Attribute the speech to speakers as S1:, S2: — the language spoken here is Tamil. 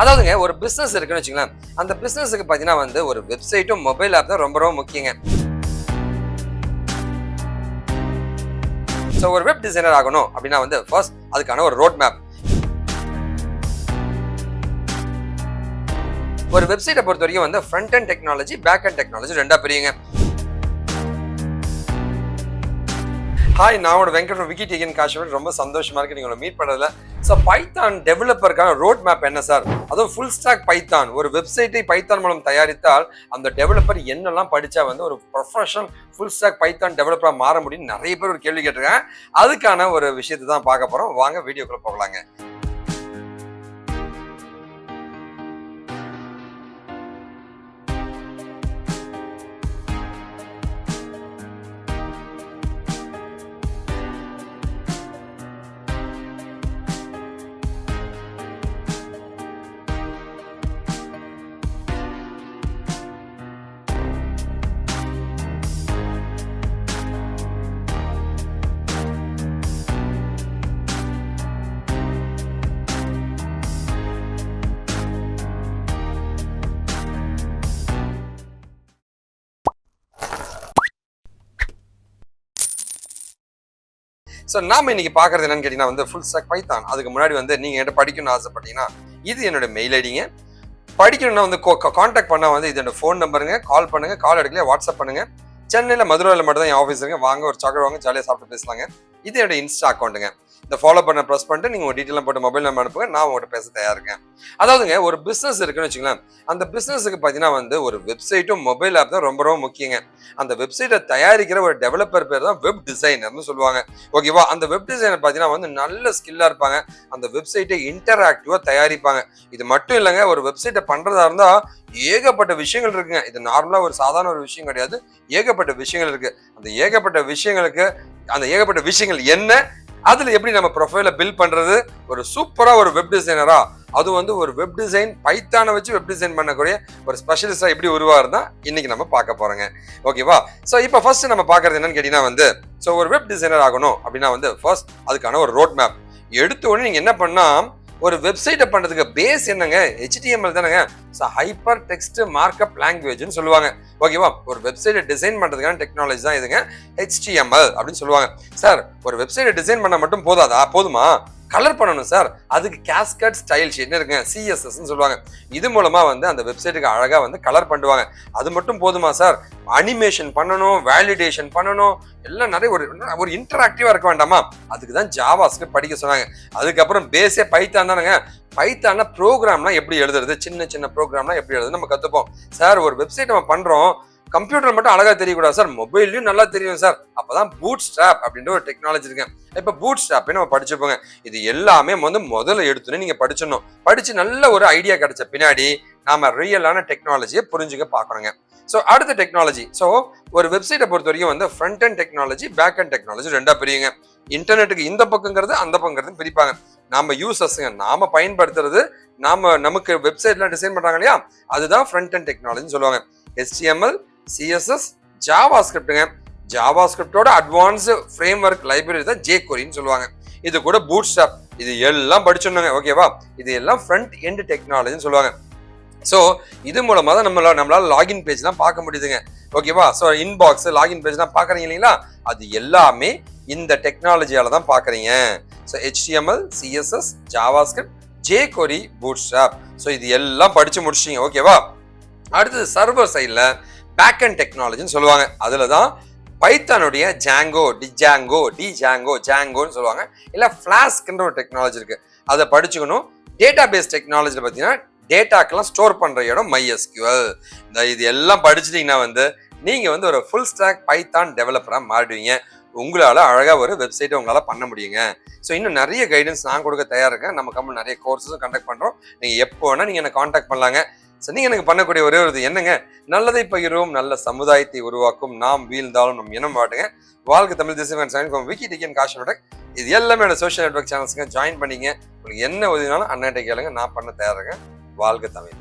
S1: அதாவதுங்க ஒரு பிசினஸ் இருக்குன்னு வச்சுங்களேன், அந்த பிசினஸுக்கு பார்த்தீங்கன்னா வந்து ஒரு வெப்சைட்டும் மொபைல் ஆப் தான் ரொம்ப ரொம்ப முக்கியங்க. ஸோ ஒரு வெப் டிசைனர் ஆகணும் அப்படின்னா வந்து ஃபர்ஸ்ட் அதுக்கான ஒரு ரோட் மேப். ஒரு வெப்சைட்டை பொறுத்த வரைக்கும் வந்து front and technology, back and technology ரெண்டா பிரியுங்க. ஹாய், நான் ஒரு வெங்கட் விக்கி டேக்கன் காஷ்மீர். ரொம்ப சந்தோஷமா இருக்கு நீங்க மீட் பண்றதுல. ஸோ பைத்தான் டெவலப்பருக்கான ரோட் மேப் என்ன சார்? அதுவும் ஃபுல் ஸ்டாக் பைத்தான், ஒரு வெப்சைட்டை பைத்தான் மூலம் தயாரித்தால் அந்த டெவலப்பர் என்னெல்லாம் படிச்சா வந்து ஒரு ப்ரொஃபஷனல் ஃபுல் ஸ்டாக் பைத்தான் டெவலப்பரா மாற முடியும் நிறைய பேர் ஒரு கேள்வி கேட்டிருக்கேன். அதுக்கான ஒரு விஷயத்தை தான் பார்க்க போறோம். வாங்க வீடியோக்குள்ள போகலாங்க. ஸோ நாம இன்னைக்கு பார்க்கறது என்னன்னு கேட்டீங்கன்னா வந்து ஃபுல் ஸ்டாக் பைத்தான். அதுக்கு முன்னாடி வந்து நீங்க என்கிட்ட படிக்கணும்னு ஆசைப்பட்டீங்கன்னா இது என்னோட மெயில் ஐடிங்க. படிக்கணும்னா வந்து கான்டாக்ட் பண்ணா வந்து இது என்னோட ஃபோன் நம்பருங்க. கால் பண்ணுங்க, கால் எடுக்கல வாட்ஸ்அப் பண்ணுங்க. சென்னையில் மதுரையில் மட்டும் தான் என் ஆஃபீஸ் இருக்கு. வாங்க ஒரு சாக்லேட் வாங்க, ஜாலியாக சாப்பிட்டு பேசலாங்க. இது என்னோட இன்ஸ்டா அக்கௌண்ட்டுங்க. இந்த ஃபாலோ பண்ண ப்ரெஸ் பண்ணிட்டு நீங்கள் உங்கள் டீட்டெயிலாம் போட்டு மொபைல் நம்பர் அனுப்புங்க, நான் உங்கள்கிட்ட பேச தயார் இருக்கேன். அதாவதுங்க ஒரு பிஸ்னஸ் இருக்குன்னு வச்சுங்களேன், அந்த பிஸ்னஸுக்கு பார்த்தீங்கன்னா வந்து ஒரு வெப்சைட்டும் மொபைல் ஆப் தான் ரொம்ப ரொம்ப முக்கியங்க. அந்த வெப்சைட்டை தயாரிக்கிற ஒரு டெவலப்பர் பேர் தான் வெப் டிசைனர்னு சொல்லுவாங்க. ஓகேவா? அந்த வெப் டிசைனர் பார்த்தீங்கன்னா வந்து நல்ல ஸ்கில்லாக இருப்பாங்க. அந்த வெப்சைட்டை இன்டராக்டிவாக தயாரிப்பாங்க. இது மட்டும் இல்லைங்க, ஒரு வெப்சைட்டை பண்ணுறதா இருந்தால் ஏகப்பட்ட விஷயங்கள் இருக்குங்க. இது நார்மலாக ஒரு சாதாரண ஒரு விஷயம் கிடையாது. ஏகப்பட்ட விஷயங்கள் இருக்கு. அந்த ஏகப்பட்ட விஷயங்கள் என்ன, அதுல எப்படி நம்ம ப்ரொஃபைல பில்ட் பண்றது, ஒரு சூப்பரா ஒரு வெப் டிசைனரா, அது வந்து ஒரு வெப் டிசைன் பைத்தானை வச்சு வெப் டிசைன் பண்ணக்கூடிய ஒரு ஸ்பெஷலிஸ்டா எப்படி உருவாருந்தா இன்னைக்கு நம்ம பார்க்க போறோங்க. ஓகேவா? ஸோ இப்போ ஃபர்ஸ்ட் நம்ம பார்க்கறது என்னன்னு கேட்டீங்கன்னா வந்து ஸோ ஒரு வெப் டிசைனர் ஆகணும் அப்படின்னா வந்து ஃபர்ஸ்ட் அதுக்கான ஒரு ரோட் மேப். எடுத்த உடனே நீங்க என்ன பண்ணா, ஒரு வெப்சைட்டை பண்றதுக்கு பேஸ் என்னங்க? HTML தானேங்க. ஸோ ஹைப்பர் டெக்ஸ்ட் மார்க்அப் லாங்குவேஜ்னு சொல்லுவாங்க. ஓகேவா? ஒரு வெப்சைட்டை டிசைன் பண்றதுக்கான டெக்னாலஜி தான் இதுங்க HTML அப்படின்னு சொல்லுவாங்க. சார் ஒரு வெப்சைட்டை டிசைன் பண்ண மட்டும் போதுமா? கலர் பண்ணணும் சார், அதுக்கு கேஸ்கட் ஸ்டைல் ஷீட்னு இருக்குங்க, CSSன்னு சொல்லுவாங்க. இது மூலமா வந்து அந்த வெப்சைட்டுக்கு அழகா வந்து கலர் பண்ணுவாங்க. அது மட்டும் போதுமா சார்? அனிமேஷன் பண்ணணும், வேலிடேஷன் பண்ணணும், எல்லாம் நிறைய ஒரு இன்டராக்டிவா இருக்க வேண்டாமா? அதுக்கு தான் JavaScript படிக்க சொன்னாங்க. அதுக்கப்புறம் பேஸே பைத்தான் தானுங்க. பைத்தான ப்ரோக்ராம்லாம் எப்படி எழுதுறது, சின்ன சின்ன ப்ரோக்ராம்லாம் எப்படி எழுதுறது நம்ம கத்துப்போம். சார் ஒரு வெப்சைட் நம்ம பண்றோம், கம்ப்யூட்டர் மட்டும் அழகா தெரியக்கூடாது சார், மொபைல்லையும் நல்லா தெரியும் சார். அப்பதான் bootstrap அப்படின்ற ஒரு டெக்னாலஜி இருக்கு. இப்ப bootstrap நம்ம படிச்சுப்போங்க. இது எல்லாமே முதல்ல எடுத்துன்னு நீங்க படிச்சிடணும். படிச்சு நல்ல ஒரு ஐடியா கிடைச்ச பின்னாடி நாம ரியலான டெக்னாலஜியை புரிஞ்சுக்க பார்க்கணுங்க. ஸோ அடுத்த டெக்னாலஜி. ஸோ ஒரு வெப்சைட்டை பொறுத்த வரைக்கும் வந்து front and technology, back and technology ரெண்டா பிரியுங்க. இன்டர்நெட்டுக்கு இந்த பக்கங்கிறது அந்த பக்கங்கிறது பிரிப்பாங்க. நாம யூசர்ஸுங்க, நாம பயன்படுத்துறது, நமக்கு வெப்சைட்லாம் டிசைன் பண்றாங்க இல்லையா, அதுதான் ஃப்ரண்ட் அண்ட் டெக்னாலஜின்னு சொல்லுவாங்க. HTML, CSS, JavaScriptங்க. JavaScriptோட அட்வான்ஸ்டு ஃப்ரேம் ஒர்க் லைப்ரரி தான் jQueryன்னு சொல்லுவாங்க. இது கூட bootstrap, இது எல்லாம் படிச்சிடணுங்க. ஓகேவா? இது எல்லாம் ஃப்ரண்ட் எண்ட் டெக்னாலஜின்னு சொல்லுவாங்க. ஸோ இது மூலமா தான் நம்மளால லாகின் பேஜ்லாம் பார்க்க முடியுதுங்க. ஓகேவா? ஸோ இன்பாக்ஸ், லாகின் பேஜ்லாம் பார்க்குறீங்க இல்லைங்களா, அது எல்லாமே இந்த டெக்னாலஜியால தான் பார்க்குறீங்க. So HTML, CSS, JavaScript, jQuery, bootstrap. So இது எல்லாம் படிச்சு முடிச்சிட்டீங்க. ஓகேவா? அடுத்தது சர்வர் சைடில் பேக்கெண்ட் டெக்னாலஜின்னு சொல்லுவாங்க. அதுல தான் பைத்தானுடைய ஜாங்கோன்னு சொல்லுவாங்க, இல்ல ஃபிளாஸ்க்ன்ற ஒரு டெக்னாலஜி இருக்கு, அதை படிச்சுக்கணும். டேட்டா பேஸ் டெக்னாலஜியில் பார்த்தீங்கன்னா டேட்டாக்கெல்லாம் ஸ்டோர் பண்ற இடம் MySQL. இது எல்லாம் படிச்சிட்டீங்கன்னா வந்து நீங்க வந்து ஒரு ஃபுல் ஸ்டாக் பைத்தான் டெவலப்பரா மாறிடுவீங்க. உங்களால அழகா ஒரு வெப்சைட்டை உங்களால பண்ண முடியுங்க. ஸோ இன்னும் நிறைய கைடன்ஸ் நான் கொடுக்க தயார் இருக்கேன். நம்ம கம்பெனி நிறைய கோர்ஸஸும் கண்டக்ட் பண்றோம். நீங்க எப்போ வேணா நீங்க என்ன கான்டாக்ட் பண்ணலாங்க. ஸோ நீங்க எனக்கு பண்ணக்கூடிய ஒரே ஒரு என்னங்க, நல்லதை பகிர்வோம், நல்ல சமுதாயத்தை உருவாக்கும், நாம் வீழ்ந்தாலும் நம் இனம் வாட்டுங்க. வாழ்க்கை தமிழ் தேசியம் விக்கி டேக்கன் காஷ்மீர். இது எல்லாமே என்னோட சோஷியல் நெட்வொர்க் சேனல்ஸுங்க. ஜாயின் பண்ணிங்க. உங்களுக்கு என்ன உதவினாலும் அண்ணன்ட்ட கேளுங்க, நான் பண்ண தயார் இருக்கேன். வாழ்க தமிழ்.